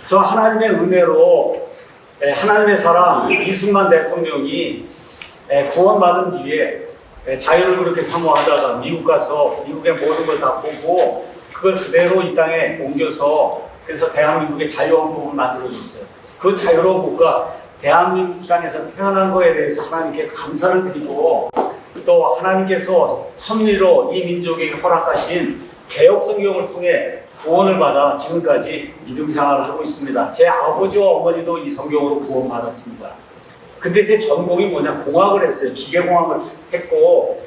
저 하나님의 은혜로 하나님의 사람 이승만 대통령이 구원받은 뒤에 자유를 그렇게 사모하다가 미국 가서 미국의 모든 걸 다 보고 그걸 그대로 이 땅에 옮겨서 그래서 대한민국의 자유헌법을 만들어줬어요. 그 자유로운 국가 대한민국 땅에서 태어난 거에 대해서 하나님께 감사를 드리고 또 하나님께서 섭리로 이 민족에게 허락하신 개혁 성경을 통해 구원을 받아 지금까지 믿음 생활을 하고 있습니다. 제 아버지와 어머니도 이 성경으로 구원받았습니다. 근데 제 전공이 뭐냐? 공학을 했어요. 기계공학을 했고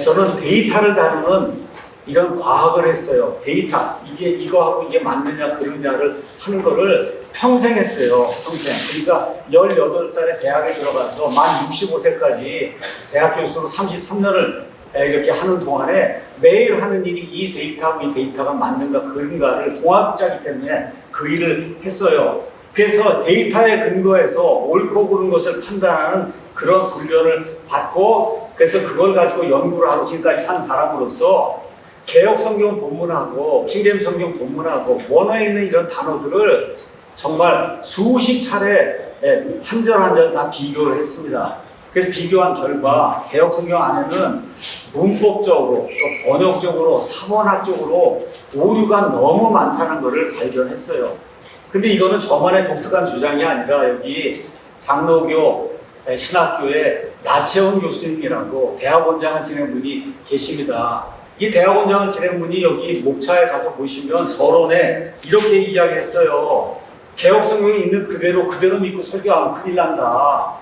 저는 데이터를 다루는 이런 과학을 했어요. 데이터, 이게 이거하고 이게 맞느냐 그러냐를 하는 거를 평생 했어요. 평생. 그러니까 18살에 대학에 들어가서 만 65세까지 대학 교수로 33년을 이렇게 하는 동안에 매일 하는 일이 이 데이터하고 이 데이터가 맞는가 그런가를 공학자이기 때문에 그 일을 했어요. 그래서 데이터에 근거해서 옳고 그른 것을 판단하는 그런 훈련을 받고 그래서 그걸 가지고 연구를 하고 지금까지 산 사람으로서 개혁 성경 본문하고 킹제임 성경 본문하고 원어에 있는 이런 단어들을 정말 수십 차례 한 절 한 절 다 비교를 했습니다. 그래서 비교한 결과 개혁 성경 안에는 문법적으로 또 번역적으로 사본학적으로 오류가 너무 많다는 것을 발견했어요. 근데 이거는 저만의 독특한 주장이 아니라 여기 장로교 신학교에 나채원 교수님이라고 대학원장을 지낸 분이 계십니다. 이 대학원장을 지낸 분이 여기 목차에 가서 보시면 서론에 이렇게 이야기했어요. 개혁 성경에 있는 그대로 믿고 설교하면 큰일 난다.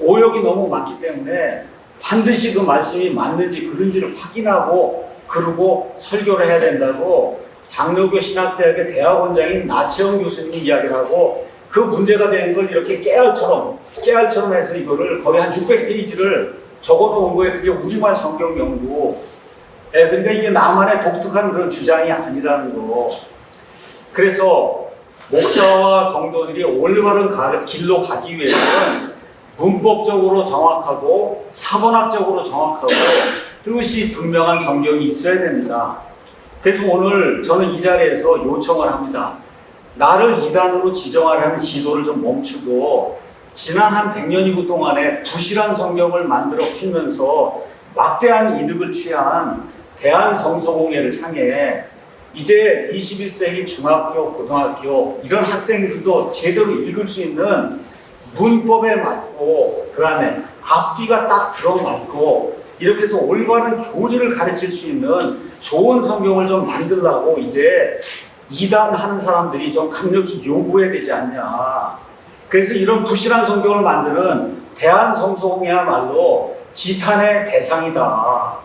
오역이 너무 많기 때문에 반드시 그 말씀이 맞는지 그런지를 확인하고 그러고 설교를 해야 된다고 장로교 신학대학의 대학원장인 나채원 교수님이 이야기를 하고 그 문제가 된 걸 이렇게 깨알처럼 해서 이거를 거의 한 600페이지를 적어 놓은 거예요. 그게 우리말 성경 연구. 그러니까 이게 나만의 독특한 그런 주장이 아니라는 거. 그래서 목사와 성도들이 올바른 길로 가기 위해서는 문법적으로 정확하고 사본학적으로 정확하고 뜻이 분명한 성경이 있어야 됩니다. 그래서 오늘 저는 이 자리에서 요청을 합니다. 나를 이단으로 지정하려는 시도를 좀 멈추고 지난 한 100년이고 동안에 부실한 성경을 만들어 풀면서 막대한 이득을 취한 대한성서공회를 향해 이제 21세기 중학교, 고등학교 이런 학생들도 제대로 읽을 수 있는 문법에 맞고 그 다음에 앞뒤가 딱 들어맞고 이렇게 해서 올바른 교리를 가르칠 수 있는 좋은 성경을 좀 만들려고 이제 이단하는 사람들이 좀 강력히 요구해야 되지 않냐. 그래서 이런 부실한 성경을 만드는 대한성서공회야말로 지탄의 대상이다.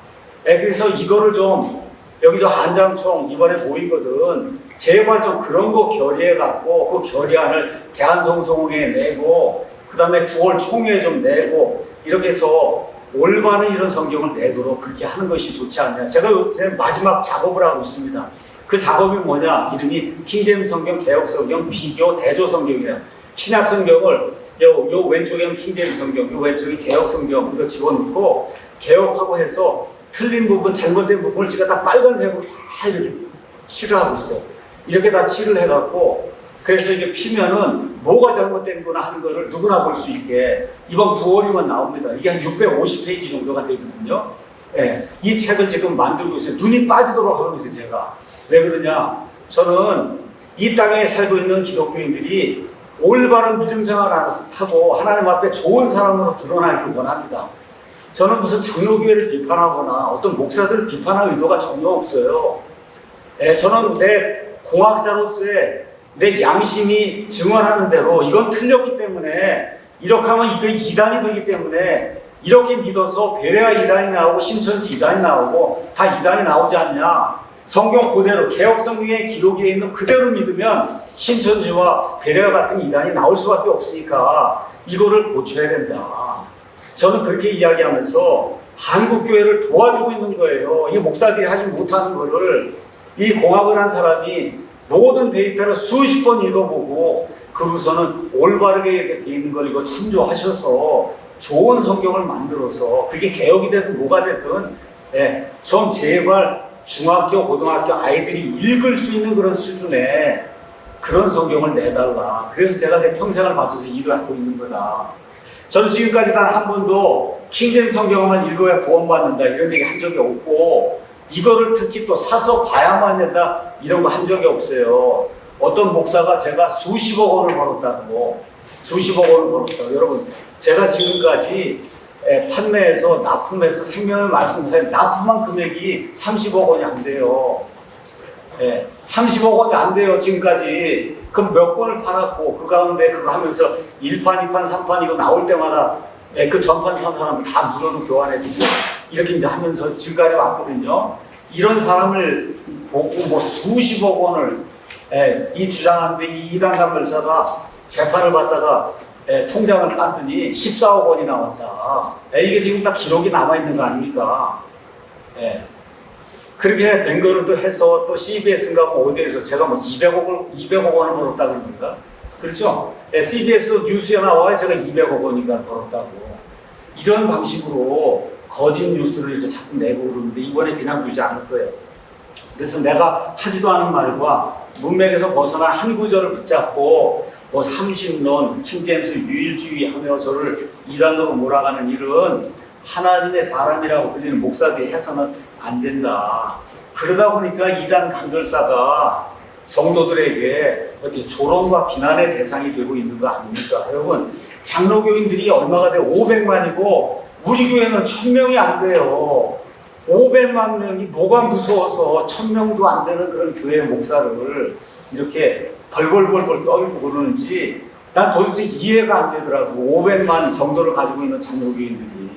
그래서 이거를 좀 여기도 한장총 이번에 모이거든. 제발 좀 그런 거 결의해갖고 그 결의안을 대한성서공회에 내고 그 다음에 9월 총회에 좀 내고 이렇게 해서 올바른 이런 성경을 내도록 그렇게 하는 것이 좋지 않냐. 제가 요새 마지막 작업을 하고 있습니다. 그 작업이 뭐냐? 이름이 킹제임 성경, 개혁 성경, 비교, 대조 성경이에요. 신약 성경을 요 왼쪽에는 킹제임 성경, 요 왼쪽에 개혁 성경 이거 집어넣고 개혁하고 해서 틀린 부분, 잘못된 부분을 제가 다 빨간색으로 다 이렇게 칠을 하고 있어요. 이렇게 다 칠을 해갖고 그래서 이게 피면은 뭐가 잘못된 거나 하는 거를 누구나 볼 수 있게 이번 9월이면 나옵니다. 이게 한 650페이지 정도가 되거든요. 이 책을 지금 만들고 있어요. 눈이 빠지도록 하고 있어요, 제가. 왜 그러냐? 저는 이 땅에 살고 있는 기독교인들이 올바른 믿음 생활을 하고 하나님 앞에 좋은 사람으로 드러나길 원합니다. 저는 무슨 장로교회를 비판하거나 어떤 목사들을 비판할 의도가 전혀 없어요. 저는 내 공학자로서의 내 양심이 증언하는 대로 이건 틀렸기 때문에 이렇게 하면 이게 이단이 되기 때문에 이렇게 믿어서 베레아 이단이 나오고 신천지 이단이 나오고 다 이단이 나오지 않냐. 성경 그대로 개혁 성경의 기록에 있는 그대로 믿으면 신천지와 베레아 같은 이단이 나올 수밖에 없으니까 이거를 고쳐야 된다. 저는 그렇게 이야기하면서 한국교회를 도와주고 있는 거예요. 이 목사들이 하지 못하는 거를 이 공학을 한 사람이 모든 데이터를 수십 번 읽어보고 그러고서는 올바르게 이렇게 돼 있는 걸 이거 참조하셔서 좋은 성경을 만들어서 그게 개혁이 되든 뭐가 되든 좀 제발 중학교, 고등학교 아이들이 읽을 수 있는 그런 수준의 그런 성경을 내달라. 그래서 제가 제 평생을 바쳐서 일을 하고 있는 거다. 저는 지금까지 단 한 번도 킹잼 성경만 읽어야 구원받는다 이런 얘기 한 적이 없고, 이거를 특히 또 사서 봐야만 된다 이런 거 한 적이 없어요. 어떤 목사가 제가 수십억 원을 벌었다고, 수십억 원을 벌었다고. 여러분, 제가 지금까지 판매해서 납품해서 생명을 말씀드린 납품한 금액이 30억 원이 안 돼요. 30억 원이 안 돼요, 지금까지. 그럼 몇 권을 팔았고, 그 가운데 그거 하면서 1판, 2판, 3판 이거 나올 때마다 그 전판 산 사람 다 무료로 교환해주고, 이렇게 이제 하면서 지금까지 왔거든요. 이런 사람을 보고 뭐 수십억 원을 이 주장하는데 이 이단 감별사가 재판을 받다가 통장을 깠더니 14억 원이 나왔다. 이게 지금 다 기록이 남아있는 거 아닙니까? 그렇게 된 거를 또 해서 또 CBS인가 뭐 어디에서 제가 뭐 200억 원을 벌었다 그러니까. 그렇죠? CBS 뉴스에 나와요. 제가 200억 원인가 벌었다고. 이런 방식으로 거짓 뉴스를 이렇게 자꾸 내고 그러는데 이번에 그냥 두지 않을 거예요. 그래서 내가 하지도 않은 말과 문맥에서 벗어나 한 구절을 붙잡고 뭐 삼신론, 킹제임스 유일주의 하며 저를 이단으로 몰아가는 일은 하나님의 사람이라고 불리는 목사들이 해서는 안 된다. 그러다 보니까 이단 강결사가 성도들에게 어떻게 조롱과 비난의 대상이 되고 있는 거 아닙니까? 여러분, 장로교인들이 얼마가 돼요? 500만이고 우리 교회는 1000명이 안 돼요. 500만 명이 뭐가 무서워서 1000명도 안 되는 그런 교회 목사를 이렇게 벌벌벌벌 떨고 그러는지 난 도대체 이해가 안 되더라고. 500만 성도를 가지고 있는 장로교인들이.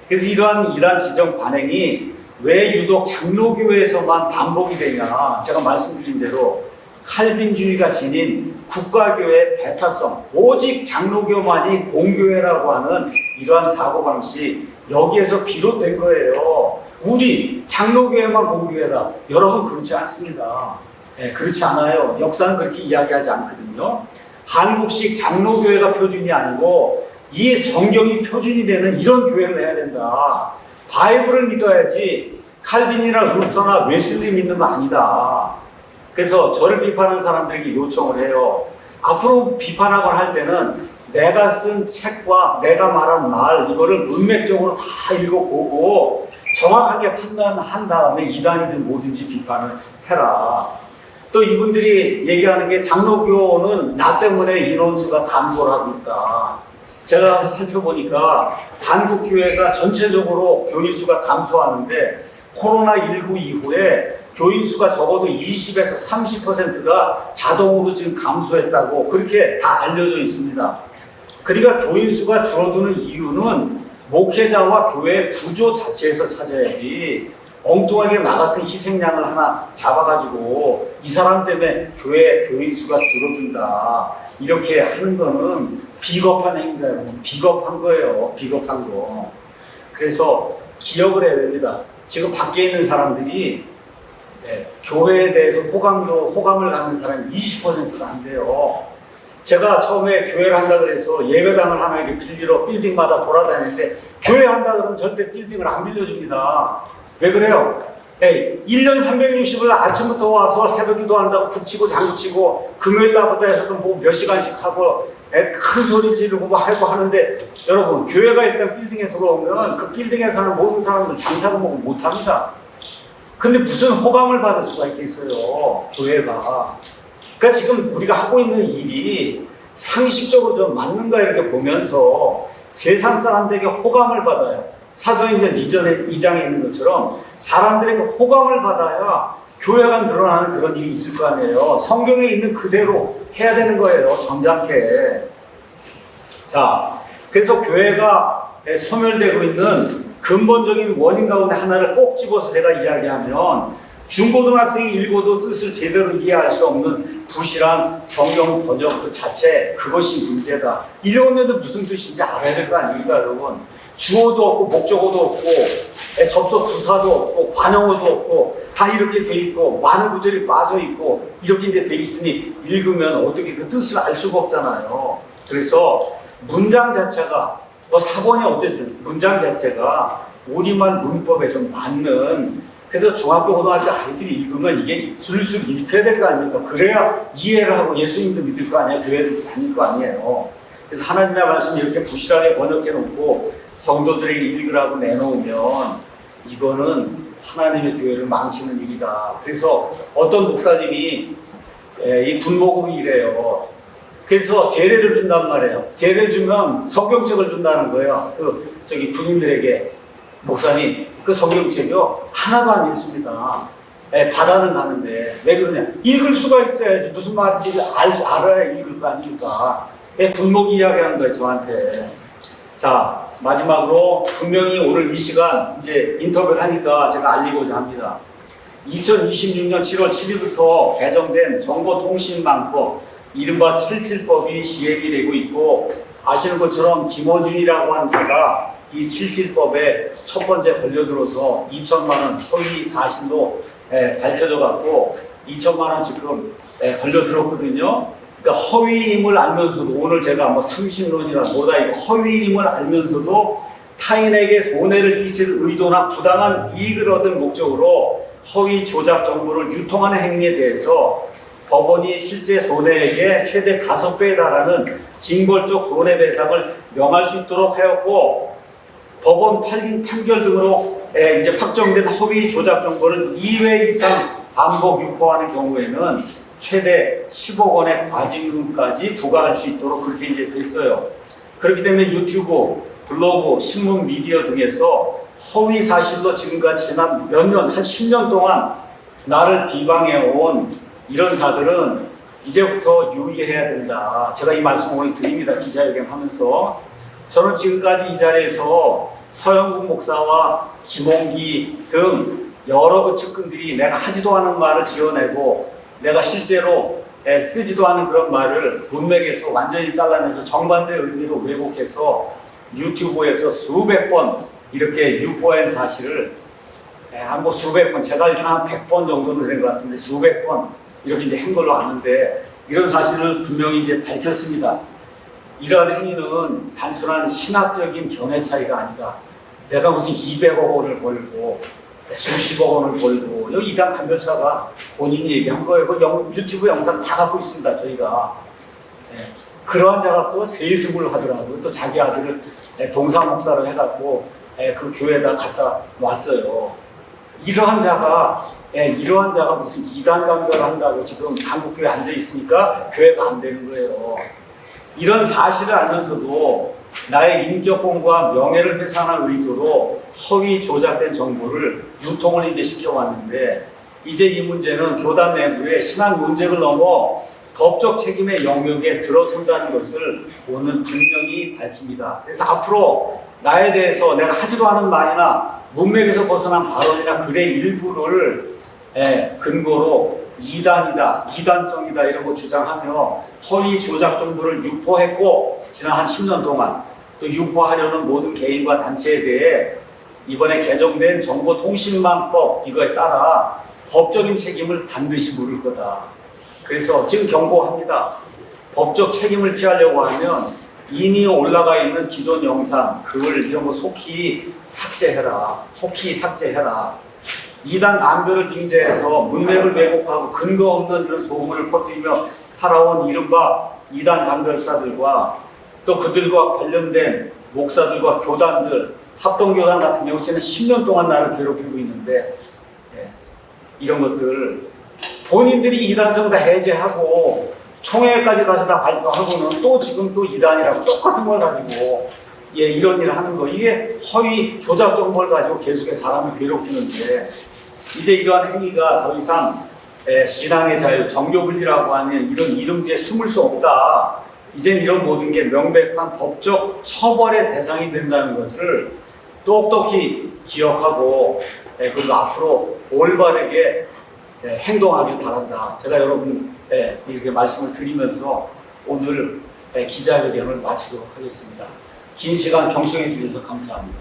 그래서 이러한 이단 지정 관행이 왜 유독 장로교회에서만 반복이 되냐. 제가 말씀드린 대로 칼빈주의가 지닌 국가교회 배타성, 오직 장로교만이 공교회라고 하는 이러한 사고방식, 여기에서 비롯된 거예요. 우리 장로교회만 공교회다. 여러분, 그렇지 않습니다. 그렇지 않아요. 역사는 그렇게 이야기하지 않거든요. 한국식 장로교회가 표준이 아니고 이 성경이 표준이 되는 이런 교회를 해야 된다. 바이블을 믿어야지 칼빈이나 루터나 웨슬리 믿는 거 아니다. 그래서 저를 비판하는 사람들에게 요청을 해요. 앞으로 비판하거나 할 때는 내가 쓴 책과 내가 말한 말 이거를 문맥적으로 다 읽어보고 정확하게 판단한 다음에 이단이든 뭐든지 비판을 해라. 또 이분들이 얘기하는 게 장로교는 나 때문에 인원수가 감소를 하고 있다. 제가 가서 살펴보니까 한국교회가 전체적으로 교인수가 감소하는데 코로나19 이후에 교인수가 적어도 20에서 30%가 자동으로 지금 감소했다고 그렇게 다 알려져 있습니다. 그러니까 교인수가 줄어드는 이유는 목회자와 교회 구조 자체에서 찾아야지 엉뚱하게 나 같은 희생양을 하나 잡아가지고 이 사람 때문에 교회 교인수가 줄어든다 이렇게 하는 거는 비겁한 행위다. 비겁한 거예요. 비겁한 거. 그래서 기억을 해야 됩니다. 지금 밖에 있는 사람들이 교회에 대해서 호감을 갖는 사람이 20%도 안 돼요. 제가 처음에 교회를 한다 그래서 예배당을 하나 이렇게 빌리러 빌딩마다 돌아다니는데 교회 한다 그러면 절대 빌딩을 안 빌려줍니다. 왜 그래요? 1년 360일 아침부터 와서 새벽 기도한다고 북치고 장구치고 금요일 날부터 해서도 뭐 몇 시간씩 하고 큰 소리 지르고 뭐 하고 하는데 여러분 교회가 일단 빌딩에 들어오면 그 빌딩에 사는 모든 사람들 장사도 뭐 못합니다. 근데 무슨 호감을 받을 수가 있겠어요, 교회가. 그러니까 지금 우리가 하고 있는 일이 상식적으로 좀 맞는가 이렇게 보면서 세상 사람들에게 호감을 받아요. 사도행전 2장에 있는 것처럼 사람들에게 호감을 받아야 교회가 늘어나는 그런 일이 있을 거 아니에요. 성경에 있는 그대로 해야 되는 거예요, 점잖게. 자, 그래서 교회가 소멸되고 있는 근본적인 원인 가운데 하나를 꼭 집어서 제가 이야기하면 중고등학생이 읽어도 뜻을 제대로 이해할 수 없는 부실한 성경 번역 그 자체, 그것이 문제다. 읽으면 무슨 뜻인지 알아야 될 거 아닙니까, 여러분? 주어도 없고 목적어도 없고 접속 부사도 없고 관용어도 없고 다 이렇게 돼 있고 많은 구절이 빠져 있고 이렇게 이제 돼 있으니 읽으면 어떻게 그 뜻을 알 수가 없잖아요. 그래서 문장 자체가 뭐 사본이 어쨌든 문장 자체가 우리말 문법에 좀 맞는 그래서 중학교, 고등학교 아이들이 읽으면 이게 술술 읽혀야 될 거 아닙니까? 그래야 이해를 하고 예수님도 믿을 거 아니에요? 교회도 다닐 거 아니에요? 그래서 하나님의 말씀을 이렇게 부실하게 번역해 놓고 성도들에게 읽으라고 내놓으면 이거는 하나님의 교회를 망치는 일이다. 그래서 어떤 목사님이 이 군목으로 일해요. 그래서 세례를 준단 말이에요. 세례를 주면 성경책을 준다는 거예요. 군인들에게. 목사님, 그 성경책이요 하나도 안 읽습니다. 받아는 가는데 왜 그러냐? 읽을 수가 있어야지. 무슨 말인지 알아야 읽을 거 아닙니까? 군목이 이야기하는 거예요, 저한테. 자, 마지막으로 분명히 오늘 이 시간 이제 인터뷰를 하니까 제가 알리고자 합니다. 2026년 7월 10일부터 개정된 정보통신망법, 이른바 77법이 시행이 되고 있고, 아시는 것처럼 김어준이라고 하는 자가 이 77법에 첫 번째 걸려들어서 2천만 원 허위 사실로 밝혀져 갖고 2천만 원 지금 걸려들었거든요. 그러니까 허위임을 알면서도, 오늘 제가 뭐 30론이나 뭐다 이거 허위임을 알면서도 타인에게 손해를 끼칠 의도나 부당한 이익을 얻을 목적으로 허위 조작 정보를 유통하는 행위에 대해서 법원이 실제 손해액의 최대 5배에 달하는 징벌적 손해배상을 명할 수 있도록 하였고, 법원 판결 등으로 이제 확정된 허위 조작 정보를 2회 이상 반복 유포하는 경우에는 최대 10억 원의 과징금까지 부과할 수 있도록 그렇게 이제 됐어요. 그렇기 때문에 유튜브, 블로그, 신문, 미디어 등에서 허위 사실로 지금까지 지난 몇 년, 한 10년 동안 나를 비방해온 이런 자들은 이제부터 유의해야 된다. 제가 이 말씀 오늘 드립니다. 기자회견 하면서. 저는 지금까지 이 자리에서 서영국 목사와 김홍기 등 여러 그 측근들이 내가 하지도 않은 말을 지어내고 내가 실제로 쓰지도 않은 그런 말을 문맥에서 완전히 잘라내서 정반대 의미로 왜곡해서 유튜브에서 수백 번 이렇게 유포한 사실을 한 수백 번, 제가 알기로는 한 100번 정도는 된 것 같은데 수백 번 이렇게 이제 한 걸로 아는데, 이런 사실을 분명히 이제 밝혔습니다. 이러한 행위는 단순한 신학적인 견해 차이가 아니다. 내가 무슨 200억 원을 벌고 수십억 원을 벌고, 여기 이단 간별사가 본인이 얘기한 거예요. 그 유튜브 영상 다 갖고 있습니다, 저희가. 그러한 자가 또 세습을 하더라고요. 또 자기 아들을 동사 목사를 해갖고 그 교회에다 갖다 놨어요. 이러한 자가 무슨 이단 간별을 한다고 지금 한국교회에 앉아 있으니까 교회가 안 되는 거예요. 이런 사실을 알면서도 나의 인격권과 명예를 훼손할 의도로 허위 조작된 정보를 유통을 이제 시켜왔는데, 이제 이 문제는 교단 내부의 신앙 논쟁을 넘어 법적 책임의 영역에 들어선다는 것을 오늘 분명히 밝힙니다. 그래서 앞으로 나에 대해서 내가 하지도 않은 말이나 문맥에서 벗어난 발언이나 글의 일부를 근거로 이단이다, 이단성이다 이런 거 주장하며 허위 조작 정보를 유포했고, 지난 한 10년 동안 또 유포하려는 모든 개인과 단체에 대해 이번에 개정된 정보통신망법 이거에 따라 법적인 책임을 반드시 물을 거다. 그래서 지금 경고합니다. 법적 책임을 피하려고 하면 이미 올라가 있는 기존 영상, 글 이런 거 속히 삭제해라. 속히 삭제해라. 이단 간별을 빙자해서 문맥을 왜곡하고 근거 없는 그런 소문을 퍼뜨리며 살아온 이른바 이단 간별사들과 또 그들과 관련된 목사들과 교단들, 합동교단 같은 경우 저는 10년 동안 나를 괴롭히고 있는데, 이런 것들 본인들이 이단성 다 해제하고 총회까지 가서 다 발표하고는 또 지금 또 이단이라고 똑같은 걸 가지고 이런 일을 하는 거, 이게 허위 조작 정보를 가지고 계속해서 사람을 괴롭히는데, 이제 이러한 행위가 더 이상 신앙의 자유, 정교분리라고 하는 이런 이름 뒤에 숨을 수 없다. 이제 이런 모든 게 명백한 법적 처벌의 대상이 된다는 것을 똑똑히 기억하고 그리고 앞으로 올바르게 행동하길 바란다. 제가 여러분 이렇게 말씀을 드리면서 오늘 기자회견을 마치도록 하겠습니다. 긴 시간 경청해 주셔서 감사합니다.